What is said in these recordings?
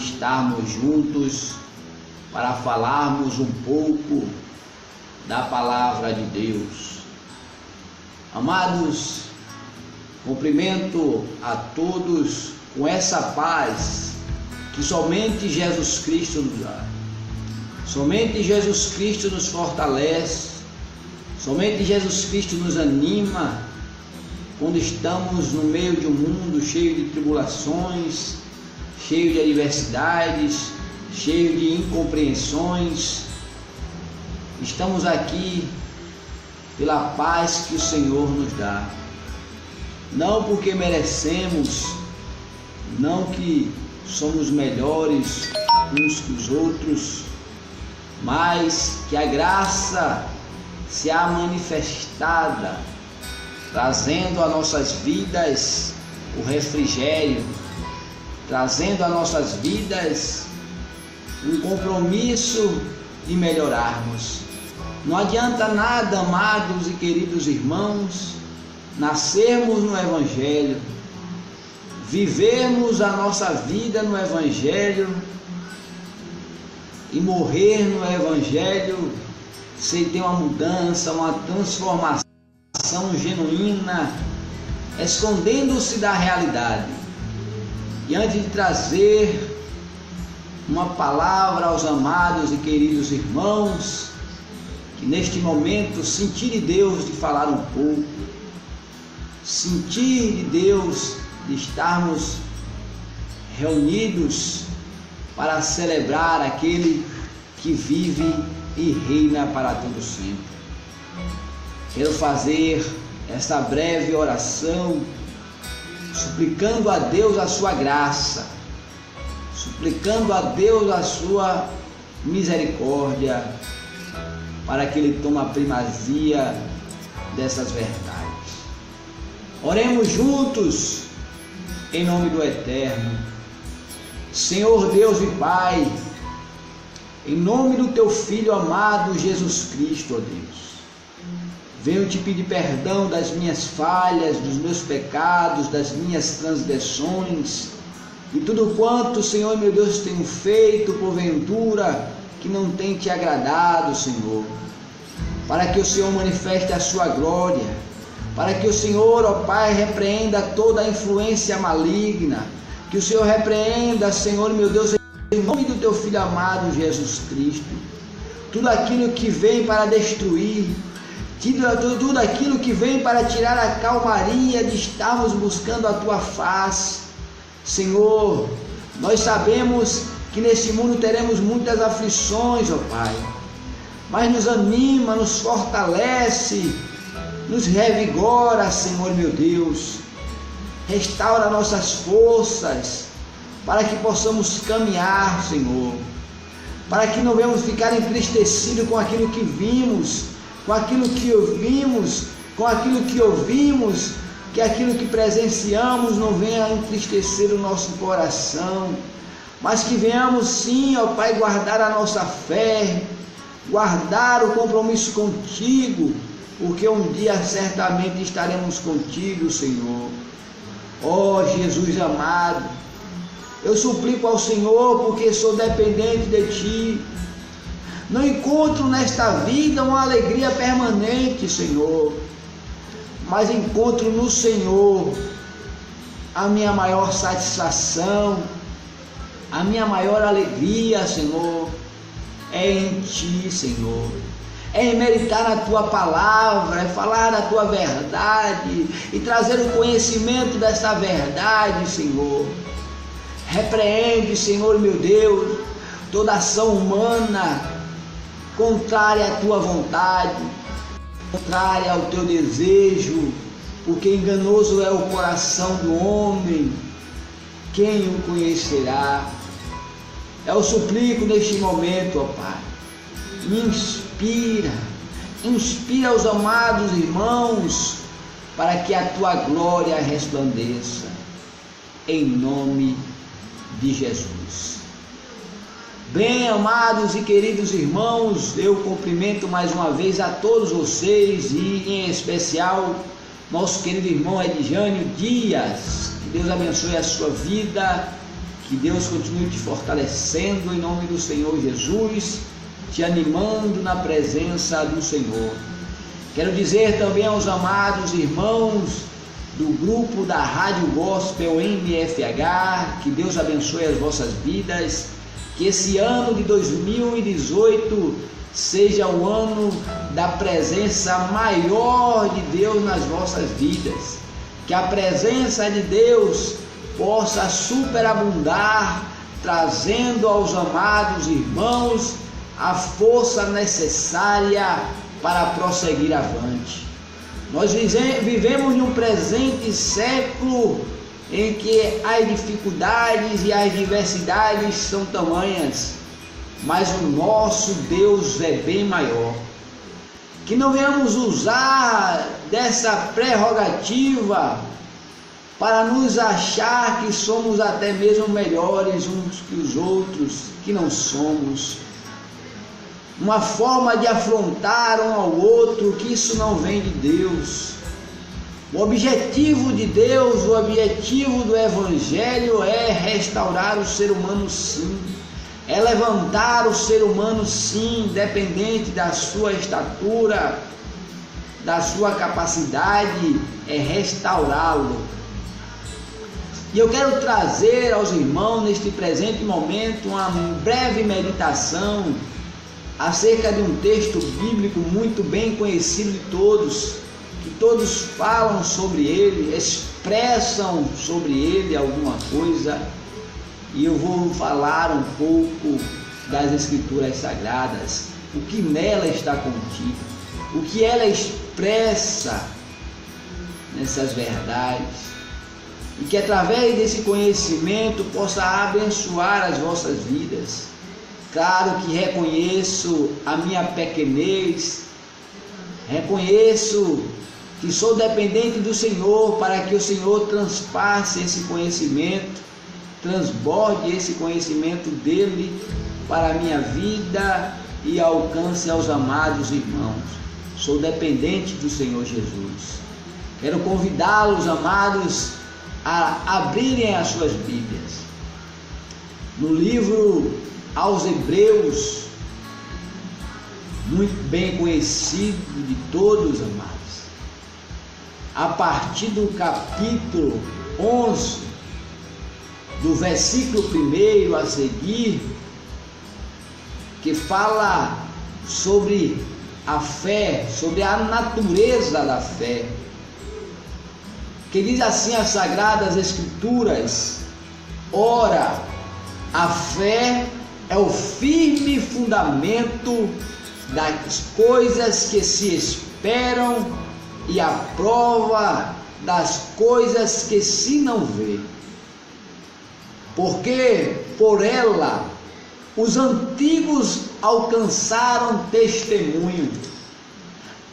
estarmos juntos para falarmos um pouco da palavra de Deus. Amados, cumprimento a todos com essa paz que somente Jesus Cristo nos dá. Somente Jesus Cristo nos fortalece, somente Jesus Cristo nos anima quando estamos no meio de um mundo cheio de tribulações, cheio de adversidades, cheio de incompreensões. Estamos aqui pela paz que o Senhor nos dá. Não porque merecemos, não que somos melhores uns que os outros, mas que a graça se há manifestada, trazendo a nossas vidas o refrigério, trazendo a nossas vidas um compromisso de melhorarmos. Não adianta nada, amados e queridos irmãos, nascermos no Evangelho, vivermos a nossa vida no Evangelho e morrer no Evangelho sem ter uma mudança, uma transformação genuína, escondendo-se da realidade. E antes de trazer uma palavra aos amados e queridos irmãos, que neste momento sentir de Deus de falar um pouco, sentir de Deus de estarmos reunidos para celebrar aquele que vive e reina para todo sempre. Quero fazer esta breve oração, suplicando a Deus a sua graça, suplicando a Deus a sua misericórdia, para que Ele tome a primazia dessas verdades. Oremos juntos, em nome do Eterno. Senhor Deus e Pai, em nome do Teu Filho amado Jesus Cristo, ó Deus, venho te pedir perdão das minhas falhas, dos meus pecados, das minhas transgressões, e tudo quanto, Senhor meu Deus, tenho feito porventura que não tem te agradado, Senhor, para que o Senhor manifeste a sua glória, para que o Senhor, ó Pai, repreenda toda a influência maligna, que o Senhor repreenda, Senhor meu Deus, em nome do Teu Filho amado Jesus Cristo, tudo aquilo que vem para destruir, tudo aquilo que vem para tirar a calmaria de estarmos buscando a Tua face. Senhor, nós sabemos que nesse mundo teremos muitas aflições, ó Pai, mas nos anima, nos fortalece, nos revigora, Senhor meu Deus, restaura nossas forças, para que possamos caminhar, Senhor, para que não venhamos ficar entristecidos com aquilo que vimos, com aquilo que ouvimos, que aquilo que presenciamos não venha entristecer o nosso coração, mas que venhamos sim, ó Pai, guardar a nossa fé, guardar o compromisso contigo, porque um dia certamente estaremos contigo, Senhor. Ó Jesus amado, eu suplico ao Senhor, porque sou dependente de Ti. Não encontro nesta vida uma alegria permanente, Senhor, mas encontro no Senhor a minha maior satisfação, a minha maior alegria, Senhor, é em Ti, Senhor. É em meditar na Tua palavra, é falar da Tua verdade e trazer o conhecimento dessa verdade, Senhor. Repreende, Senhor meu Deus, toda ação humana contrária à Tua vontade, contrária ao Teu desejo, porque enganoso é o coração do homem, quem o conhecerá? Eu suplico neste momento, ó Pai, inspira os amados irmãos, para que a Tua glória resplandeça, em nome de Jesus. Bem, amados e queridos irmãos, eu cumprimento mais uma vez a todos vocês e em especial nosso querido irmão Edjânio Dias. Que Deus abençoe a sua vida, Que Deus continue te fortalecendo em nome do Senhor Jesus, te animando na presença do Senhor. Quero dizer também aos amados irmãos do grupo da Rádio Gospel MFH, que Deus abençoe as vossas vidas, que esse ano de 2018 seja o ano da presença maior de Deus nas vossas vidas, que a presença de Deus possa superabundar, trazendo aos amados irmãos a força necessária para prosseguir avante. Nós vivemos em um presente século em que as dificuldades e as diversidades são tamanhas, mas o nosso Deus é bem maior. Que não venhamos usar dessa prerrogativa para nos achar que somos até mesmo melhores uns que os outros, que não somos. Uma forma de afrontar um ao outro, que isso não vem de Deus. O objetivo de Deus, o objetivo do Evangelho é restaurar o ser humano, sim. É levantar o ser humano, sim, independente da sua estatura, da sua capacidade, é restaurá-lo. E eu quero trazer aos irmãos, neste presente momento, uma breve meditação acerca de um texto bíblico muito bem conhecido de todos, que todos falam sobre ele, expressam sobre ele alguma coisa, e eu vou falar um pouco das Escrituras Sagradas, o que nela está contido, o que ela expressa nessas verdades, e que através desse conhecimento possa abençoar as vossas vidas. Claro que reconheço a minha pequenez, reconheço que sou dependente do Senhor para que o Senhor transpasse esse conhecimento, transborde esse conhecimento dele para a minha vida e alcance aos amados irmãos. Sou dependente do Senhor Jesus. Quero convidá-los, amados, a abrirem as suas Bíblias. No livro aos Hebreus, muito bem conhecido de todos, amados, a partir do capítulo 11, do versículo 1 a seguir, que fala sobre a fé, sobre a natureza da fé, que diz assim as Sagradas Escrituras: ora, a fé é o firme fundamento das coisas que se esperam e a prova das coisas que se não vê. Porque por ela os antigos alcançaram testemunho.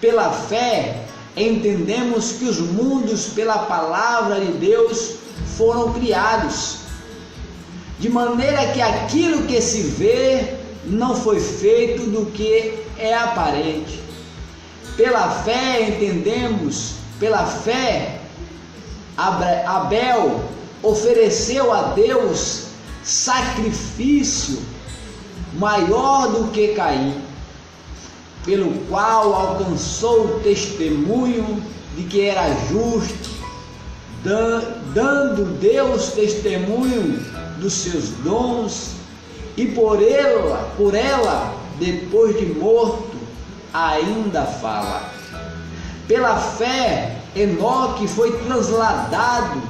Pela fé entendemos que os mundos pela palavra de Deus foram criados, de maneira que aquilo que se vê não foi feito do que é aparente. Pela fé entendemos, pela fé, Abel ofereceu a Deus sacrifício maior do que Caim, pelo qual alcançou o testemunho de que era justo, dando Deus testemunho dos seus dons, e por ela, depois de morto, ainda fala. Pela fé, Enoque foi transladado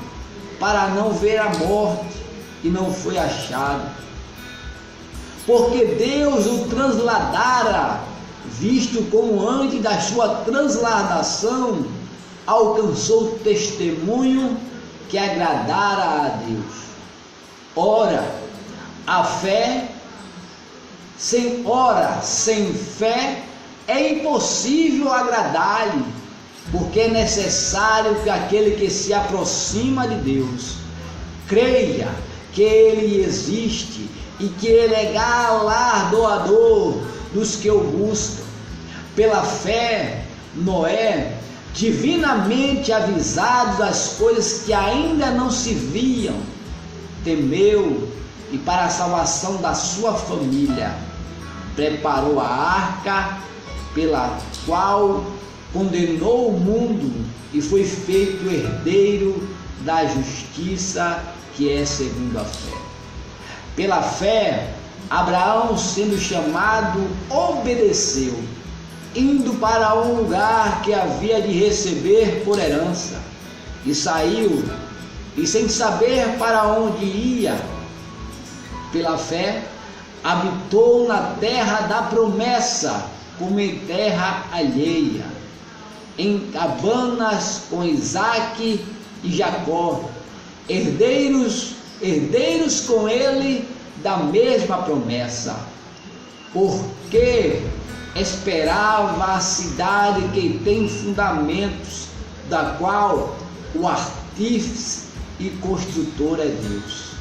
para não ver a morte, e não foi achado, porque Deus o transladara, visto como antes da sua transladação alcançou testemunho que agradara a Deus. Ora, a fé, sem fé é impossível agradar-lhe, porque é necessário que aquele que se aproxima de Deus creia que Ele existe e que Ele é galardoador dos que o buscam. Pela fé, Noé, divinamente avisado das coisas que ainda não se viam, temeu e para a salvação da sua família preparou a arca, pela qual condenou o mundo e foi feito herdeiro da justiça, que é segundo a fé. Pela fé, Abraão, sendo chamado, obedeceu, indo para um lugar que havia de receber por herança, e saiu, e sem saber para onde ia, pela fé, habitou na terra da promessa, como em terra alheia, em cabanas com Isaque e Jacó, herdeiros com ele da mesma promessa, porque esperava a cidade que tem fundamentos, da qual o artífice e construtor é Deus.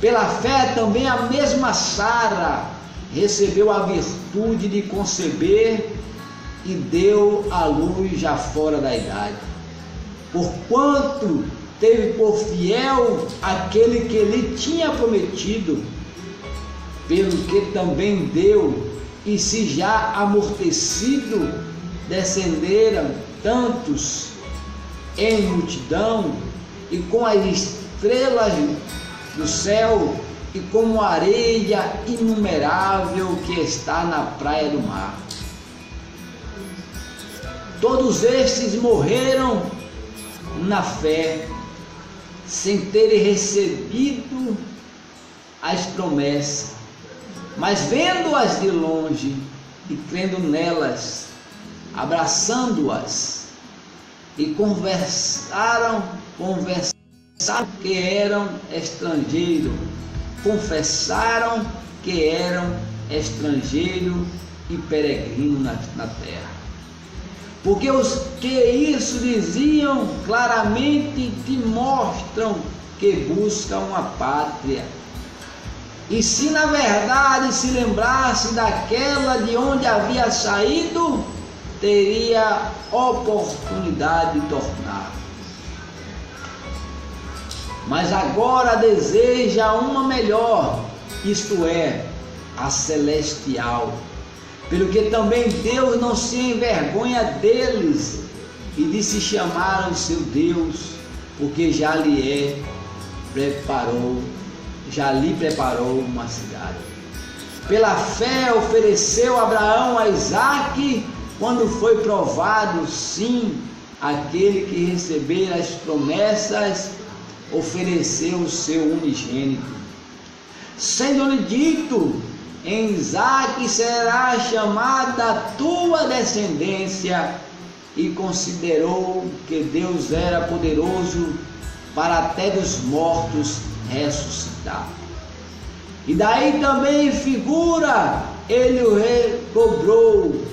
Pela fé também a mesma Sara recebeu a virtude de conceber e deu à luz já fora da idade, porquanto teve por fiel aquele que lhe tinha prometido, pelo que também deu, e se já amortecido descenderam tantos em multidão, e com as estrelas do céu, e como areia inumerável que está na praia do mar. Todos estes morreram na fé, sem terem recebido as promessas, mas vendo-as de longe e crendo nelas, abraçando-as, e confessaram que eram estrangeiros, e peregrinos na terra. Porque os que isso diziam claramente te mostram que buscam uma pátria. E se na verdade se lembrasse daquela de onde havia saído, teria oportunidade de tornar. Mas agora deseja uma melhor, isto é, a celestial. Pelo que também Deus não se envergonha deles e de se chamar o seu Deus, porque já lhe preparou uma cidade. Pela fé ofereceu Abraão a Isaque, quando foi provado, sim, aquele que recebera as promessas, ofereceu o seu unigênito, sendo-lhe dito: em Isaque será chamada a tua descendência, e considerou que Deus era poderoso para até dos mortos ressuscitar. E daí também figura, ele o recobrou.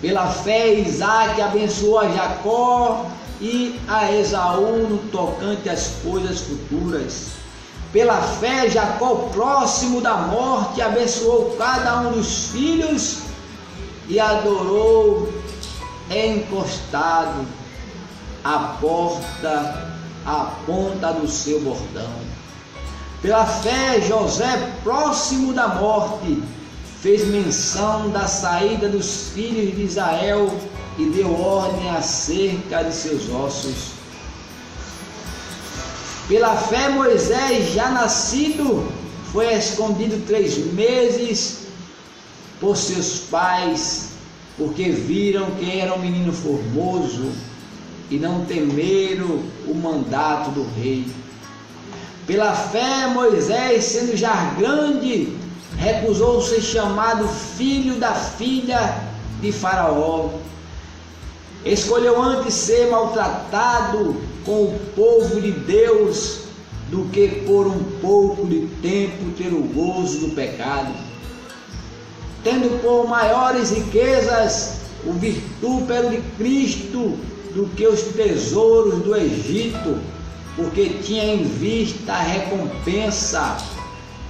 Pela fé, Isaque abençoou a Jacó e a Esaú no tocante às coisas futuras. Pela fé, Jacó, próximo da morte, abençoou cada um dos filhos e adorou encostado à ponta do seu bordão. Pela fé, José, próximo da morte, fez menção da saída dos filhos de Israel e deu ordem acerca de seus ossos. Pela fé, Moisés, já nascido, foi escondido 3 meses por seus pais, porque viram que era um menino formoso e não temeram o mandato do rei. Pela fé, Moisés, sendo já grande, recusou ser chamado filho da filha de Faraó. Escolheu antes ser maltratado com o povo de Deus do que por um pouco de tempo ter o gozo do pecado, tendo por maiores riquezas o vitupero de Cristo do que os tesouros do Egito, porque tinha em vista a recompensa.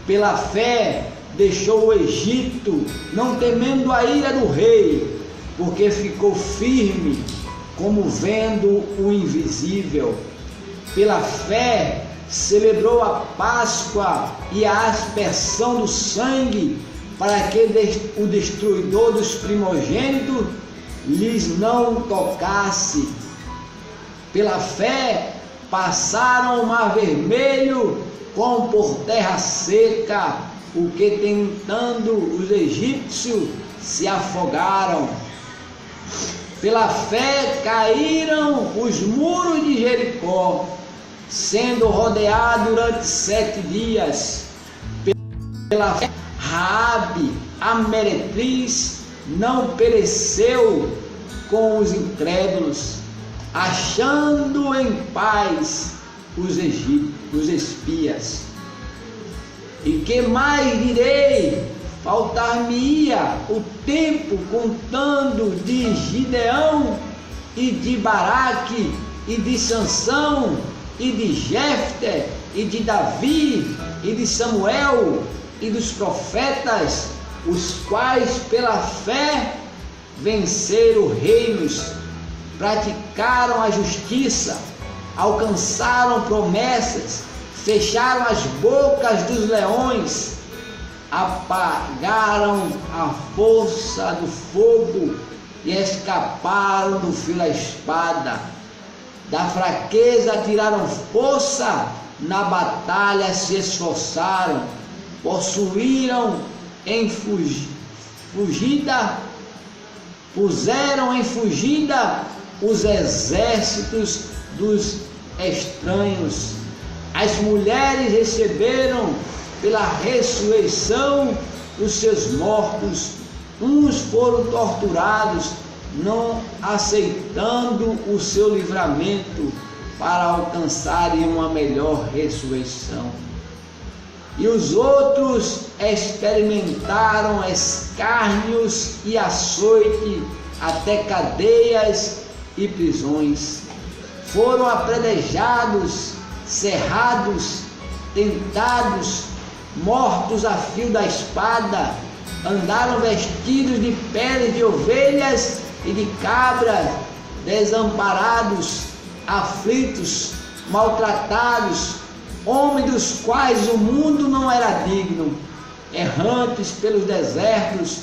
Pela fé deixou o Egito, não temendo a ira do rei, porque ficou firme, como vendo o invisível. Pela fé celebrou a Páscoa e a aspersão do sangue, para que o destruidor dos primogênitos lhes não tocasse. Pela fé passaram o mar vermelho como por terra seca, o que tentando os egípcios se afogaram. Pela fé caíram os muros de Jericó, sendo rodeado durante 7 dias. Pela fé Raabe, a meretriz, não pereceu com os incrédulos, achando em paz os espias. E que mais direi? Faltar-me-ia o tempo contando de Gideão e de Baraque e de Sansão e de Jefté e de Davi e de Samuel e dos profetas, os quais pela fé venceram reinos, praticaram a justiça, alcançaram promessas, fecharam as bocas dos leões, apagaram a força do fogo e escaparam do fio da espada. Da fraqueza tiraram força, na batalha se esforçaram, possuíram em fugida, puseram em fugida os exércitos dos estranhos. As mulheres receberam pela ressurreição os seus mortos, uns foram torturados, não aceitando o seu livramento para alcançarem uma melhor ressurreição. E os outros experimentaram escárnios e açoite, até cadeias e prisões. Foram apedrejados, cerrados, tentados, mortos a fio da espada, andaram vestidos de peles de ovelhas e de cabras, desamparados, aflitos, maltratados, homens dos quais o mundo não era digno, errantes pelos desertos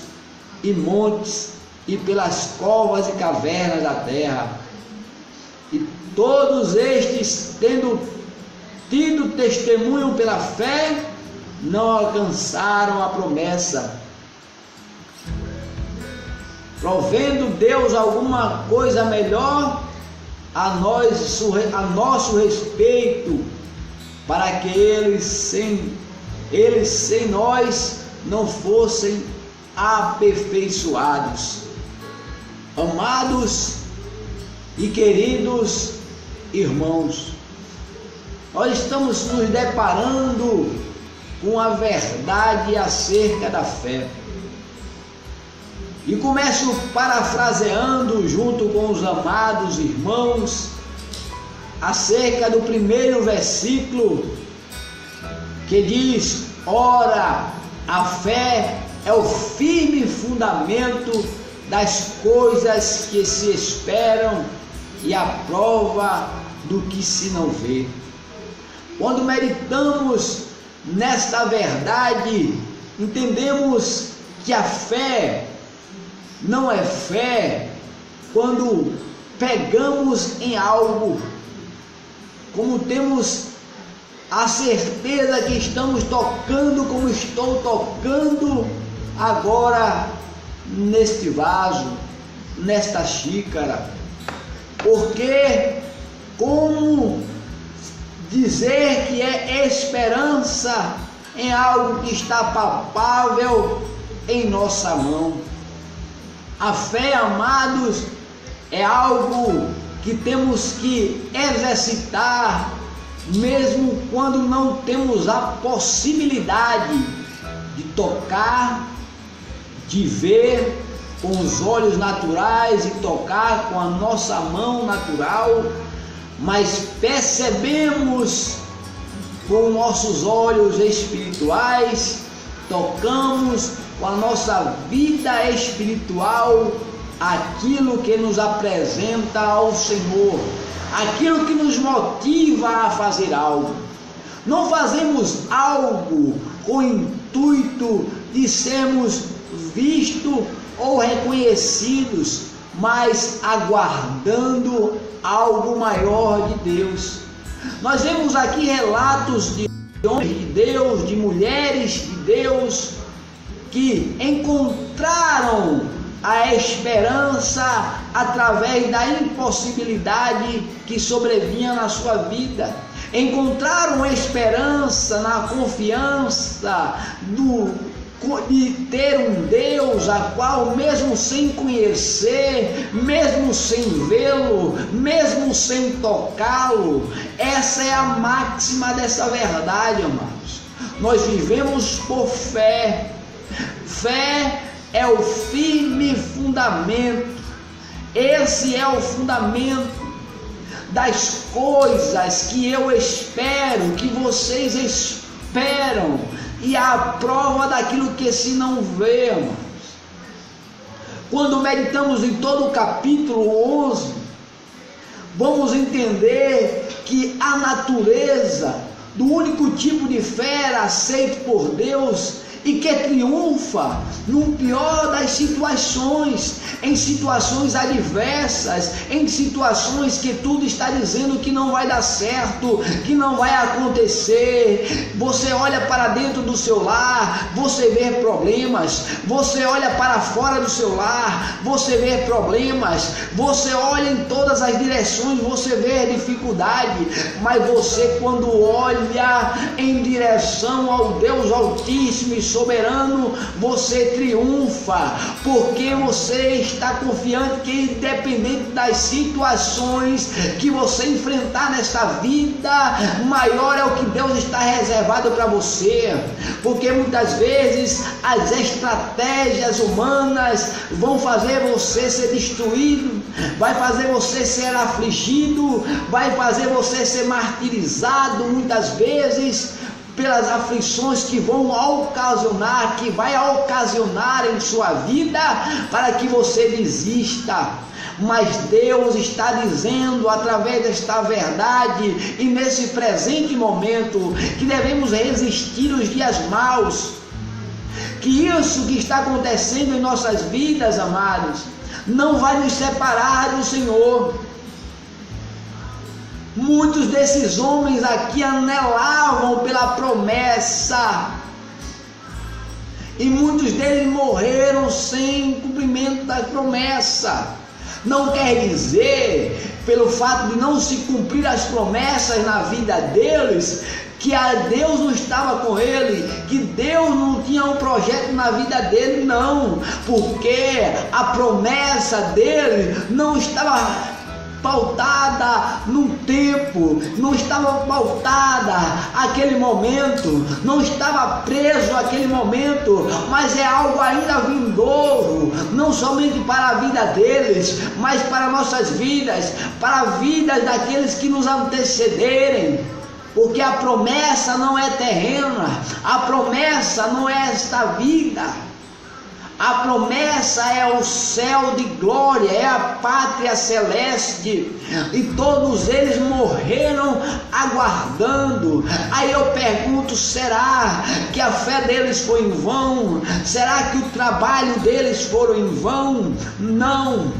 e montes e pelas covas e cavernas da terra. E todos estes, tendo tido testemunho pela fé, não alcançaram a promessa. Provendo Deus alguma coisa melhor a nosso respeito, para que eles sem nós não fossem aperfeiçoados. Amados e queridos irmãos, nós estamos nos deparando com a verdade acerca da fé. E começo parafraseando junto com os amados irmãos acerca do primeiro versículo, que diz: ora, a fé é o firme fundamento das coisas que se esperam e a prova do que se não vê. Quando meditamos nesta verdade, entendemos que a fé não é fé quando pegamos em algo, como temos a certeza que estamos tocando, como estou tocando agora neste vaso, nesta xícara. Porque como dizer que é esperança em algo que está palpável em nossa mão? A fé, amados, é algo que temos que exercitar, mesmo quando não temos a possibilidade de tocar, de ver com os olhos naturais e tocar com a nossa mão natural, mas percebemos com nossos olhos espirituais, tocamos com a nossa vida espiritual aquilo que nos apresenta ao Senhor, aquilo que nos motiva a fazer algo. Não fazemos algo com o intuito de sermos vistos ou reconhecidos, mas aguardando algo maior de Deus. Nós vemos aqui relatos de homens de Deus, de mulheres de Deus, que encontraram a esperança através da impossibilidade que sobrevinha na sua vida. Encontraram esperança na confiança de ter um Deus a qual, mesmo sem conhecer, mesmo sem vê-lo, mesmo sem tocá-lo, essa é a máxima dessa verdade, amados. Nós vivemos por fé. Fé é o firme fundamento. Esse é o fundamento das coisas que eu espero, que vocês esperam, e a prova daquilo que se não vê, amados. Quando meditamos em todo o capítulo 11, vamos entender que a natureza do único tipo de fé aceito por Deus e que triunfa no pior das situações, em situações adversas, em situações que tudo está dizendo que não vai dar certo, que não vai acontecer. Você olha para dentro do seu lar, você vê problemas. Você olha para fora do seu lar, você vê problemas. Você olha em todas as direções, você vê dificuldade. Mas você, quando olha em direção ao Deus Altíssimo e Soberano, você triunfa, porque você está confiante que, independente das situações que você enfrentar nesta vida, maior é o que Deus está reservado para você. Porque muitas vezes as estratégias humanas vão fazer você ser destruído, vai fazer você ser afligido, vai fazer você ser martirizado muitas vezes pelas aflições que vão ocasionar, que vai ocasionar em sua vida, para que você desista. Mas Deus está dizendo através desta verdade e nesse presente momento que devemos resistir os dias maus, que isso que está acontecendo em nossas vidas, amados, não vai nos separar do Senhor. Muitos desses homens aqui anelavam pela promessa, e muitos deles morreram sem cumprimento da promessa. Não quer dizer, pelo fato de não se cumprir as promessas na vida deles, que Deus não estava com ele, que Deus não tinha um projeto na vida dele, não, porque a promessa dele não estava pautada num tempo, não estava pautada aquele momento, não estava preso aquele momento, mas é algo ainda vindouro, não somente para a vida deles, mas para nossas vidas, para a vida daqueles que nos antecederem. Porque a promessa não é terrena, a promessa não é esta vida. A promessa é o céu de glória, é a pátria celeste, e todos eles morreram aguardando. Aí eu pergunto, será que a fé deles foi em vão? Será que o trabalho deles foi em vão? Não,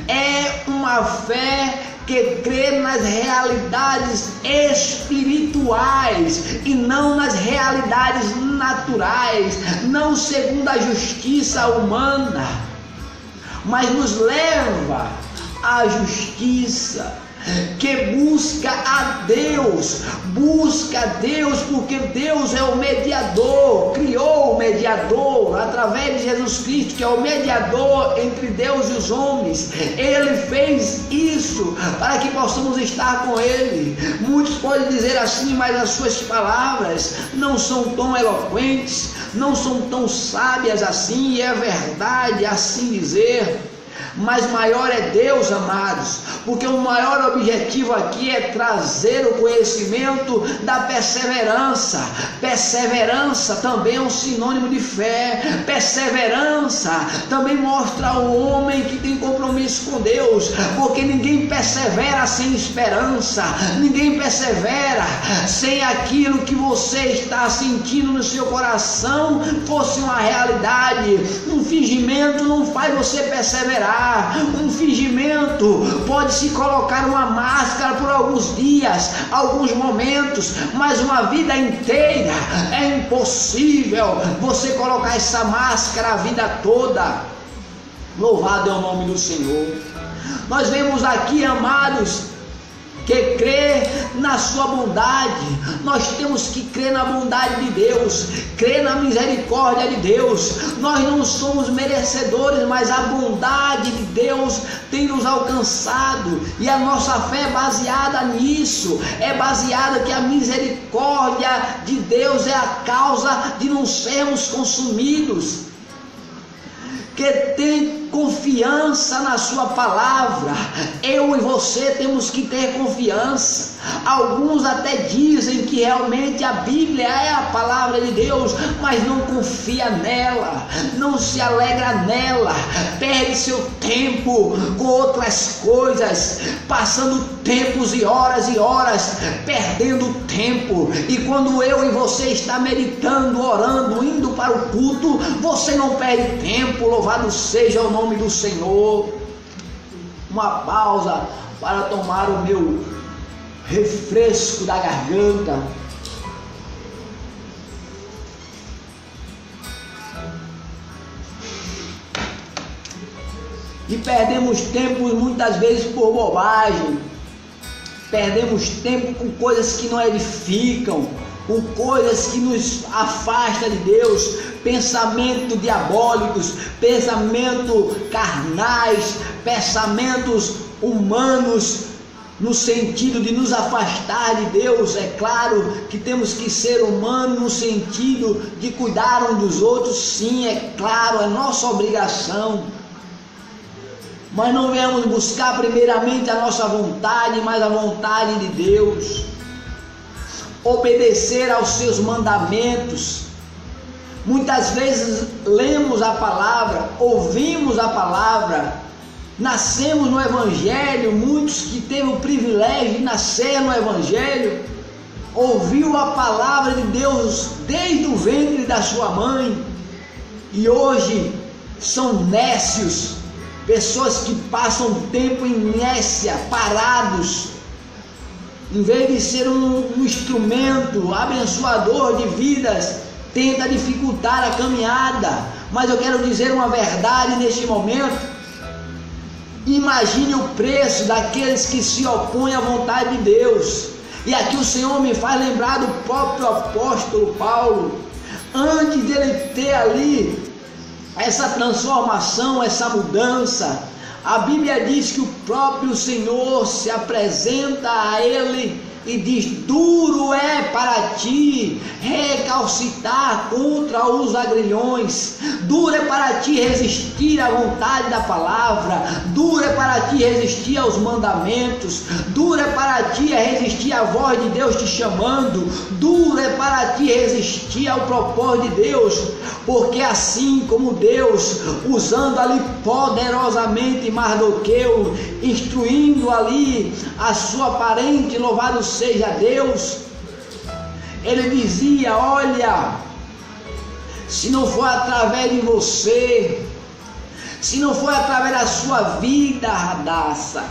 é uma fé que crê nas realidades espirituais e não nas realidades naturais, não segundo a justiça humana, mas nos leva à justiça, que busca a Deus, porque Deus é o mediador, criou o mediador através de Jesus Cristo, que é o mediador entre Deus e os homens. Ele fez isso para que possamos estar com Ele. Muitos podem dizer assim, mas as suas palavras não são tão eloquentes, não são tão sábias assim, e é verdade assim dizer. mas maior é Deus, amados, porque o maior objetivo aqui é trazer o conhecimento da perseverança. Perseverança também é um sinônimo de fé. Perseverança também mostra ao homem que tem compromisso com Deus, porque ninguém persevera sem esperança, ninguém persevera sem aquilo que você está sentindo no seu coração fosse uma realidade. Um fingimento não faz você perseverar. Um fingimento pode se colocar uma máscara por alguns dias, alguns momentos, mas uma vida inteira é impossível você colocar essa máscara a vida toda. Louvado é o nome do Senhor. Nós vemos aqui, amados, que crê na sua bondade. Nós temos que crer na bondade de Deus, crer na misericórdia de Deus. Nós não somos merecedores, mas a bondade de Deus tem nos alcançado, e a nossa fé é baseada nisso, é baseada que a misericórdia de Deus é a causa de não sermos consumidos. Que tem confiança na sua palavra. Eu e você temos que ter confiança. Alguns até dizem que realmente a Bíblia é a palavra de Deus, mas não confia nela, não se alegra nela, perde seu tempo com outras coisas, passando tempos e horas, perdendo tempo. E quando eu e você está meditando, orando, indo para o culto, você não perde tempo. Louvado seja o nome do Senhor. Uma pausa para tomar o meu refresco da garganta. E perdemos tempo muitas vezes por bobagem. Perdemos tempo com coisas que não edificam, com coisas que nos afastam de Deus, pensamentos diabólicos, pensamentos carnais, pensamentos humanos, no sentido de nos afastar de Deus. É claro que temos que ser humanos no sentido de cuidar uns dos outros, sim, é claro, é nossa obrigação. Mas não viemos buscar primeiramente a nossa vontade, mas a vontade de Deus. Obedecer aos seus mandamentos. Muitas vezes lemos a palavra, ouvimos a palavra, nascemos no Evangelho. Muitos que teve o privilégio de nascer no Evangelho, ouviu a palavra de Deus desde o ventre da sua mãe, e hoje são nécios, pessoas que passam tempo em inércia, parados, em vez de ser um instrumento abençoador de vidas, tenta dificultar a caminhada. Mas eu quero dizer uma verdade neste momento. Imagine o preço daqueles que se opõem à vontade de Deus. E aqui o Senhor me faz lembrar do próprio apóstolo Paulo. Antes dele ter ali essa transformação, essa mudança, a Bíblia diz que o próprio Senhor se apresenta a ele e diz: duro é para ti recalcitar contra os agrilhões, duro é para ti resistir à vontade da palavra, duro é para ti resistir aos mandamentos, duro é para ti resistir à voz de Deus te chamando, duro é para ti resistir ao propósito de Deus, porque assim como Deus, usando ali poderosamente Mardoqueu, instruindo ali a sua parente, louvado seja Deus, ele dizia: olha, se não for através de você, se não for através da sua vida, Radassa,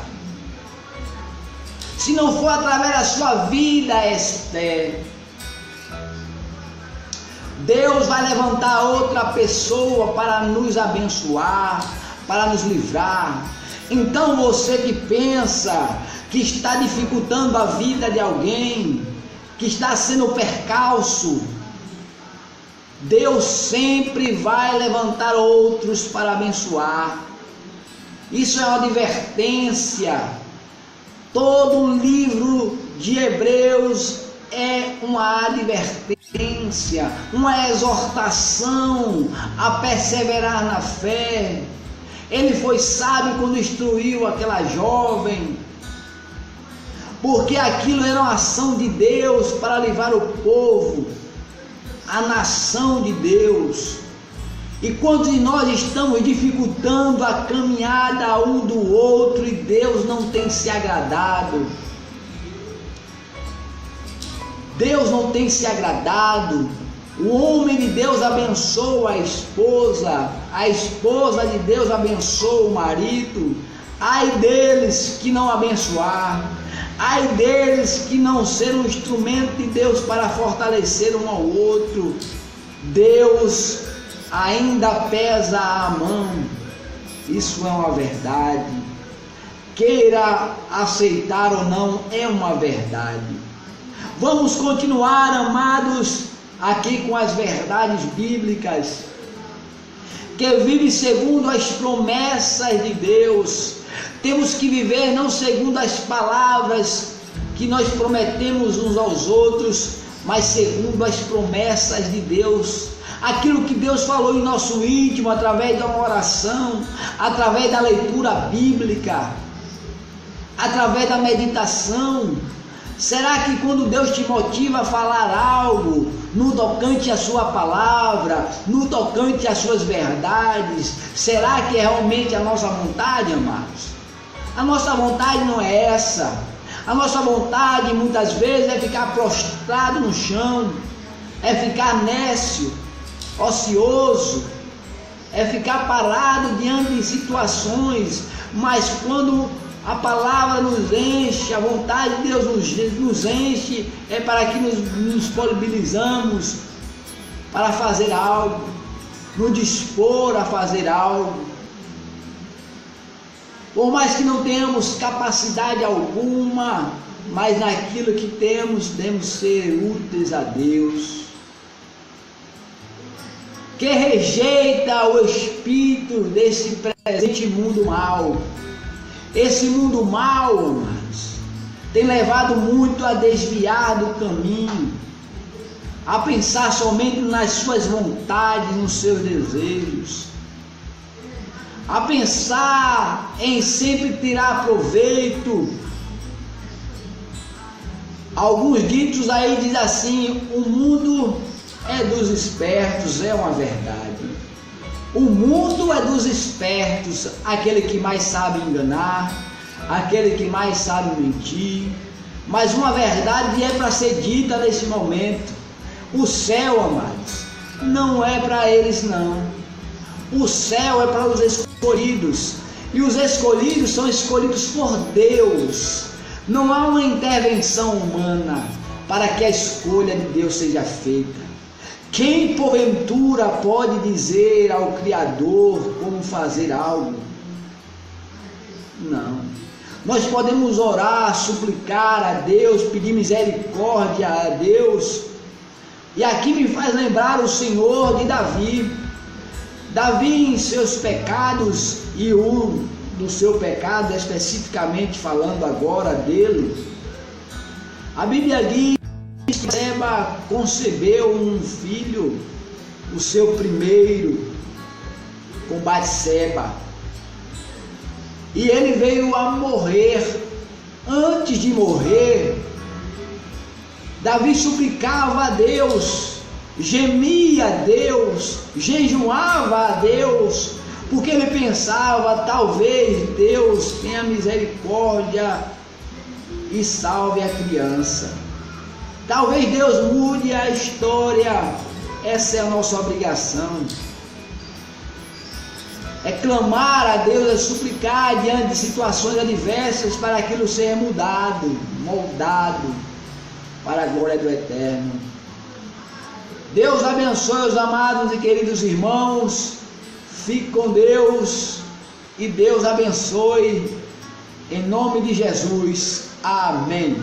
se não for através da sua vida, Esther, Deus vai levantar outra pessoa para nos abençoar, para nos livrar. Então você que pensa que está dificultando a vida de alguém, que está sendo percalço, Deus sempre vai levantar outros para abençoar. Isso é uma advertência. Todo o livro de Hebreus é uma advertência, uma exortação a perseverar na fé. Ele foi sábio quando instruiu aquela jovem, porque aquilo era uma ação de Deus para levar o povo, a nação de Deus. E quando nós estamos dificultando a caminhada um do outro e Deus não tem se agradado, Deus não tem se agradado. O homem de Deus abençoa a esposa de Deus abençoa o marido. Ai deles que não abençoar, ai deles que não ser um instrumento de Deus para fortalecer um ao outro. Deus ainda pesa a mão, isso é uma verdade. Queira aceitar ou não, é uma verdade. Vamos continuar, amados, aqui com as verdades bíblicas, que vive segundo as promessas de Deus. Temos que viver não segundo as palavras que nós prometemos uns aos outros, mas segundo as promessas de Deus. Aquilo que Deus falou em nosso íntimo, através de uma oração, através da leitura bíblica, através da meditação. Será que quando Deus te motiva a falar algo, no tocante à sua palavra, no tocante às suas verdades, será que é realmente a nossa vontade, amados? A nossa vontade não é essa. A nossa vontade muitas vezes é ficar prostrado no chão, é ficar nécio, ocioso, é ficar parado diante de situações. Mas quando a palavra nos enche, a vontade de Deus nos enche, é para que nos disponibilizamos para fazer algo, nos dispor a fazer algo. Por mais que não tenhamos capacidade alguma, mas naquilo que temos, devemos ser úteis a Deus. Que rejeita o espírito desse presente mundo mau. Esse mundo mau, amados, tem levado muito a desviar do caminho, a pensar somente nas suas vontades, nos seus desejos, a pensar em sempre tirar proveito. Alguns ditos aí dizem assim: o mundo é dos espertos, é uma verdade. O mundo é dos espertos, aquele que mais sabe enganar, aquele que mais sabe mentir. Mas uma verdade é para ser dita nesse momento: o céu, amados, não é para eles não. O céu é para os escolhidos, e os escolhidos são escolhidos por Deus. Não há uma intervenção humana para que a escolha de Deus seja feita. Quem porventura pode dizer ao Criador como fazer algo? Não. Nós podemos orar, suplicar a Deus, pedir misericórdia a Deus. E aqui me faz lembrar o Senhor de Davi. Davi, em seus pecados, e um do seu pecado, especificamente falando agora dele, a Bíblia diz que Seba concebeu um filho, o seu primeiro, com Batseba, e ele veio a morrer. Antes de morrer, Davi suplicava a Deus, gemia a Deus, jejuava a Deus, porque ele pensava: talvez Deus tenha misericórdia e salve a criança. Talvez Deus mude a história. Essa é a nossa obrigação. É clamar a Deus, é suplicar diante de situações adversas para aquilo ser mudado, moldado para a glória do Eterno. Deus abençoe os amados e queridos irmãos. Fique com Deus e Deus abençoe, em nome de Jesus. Amém.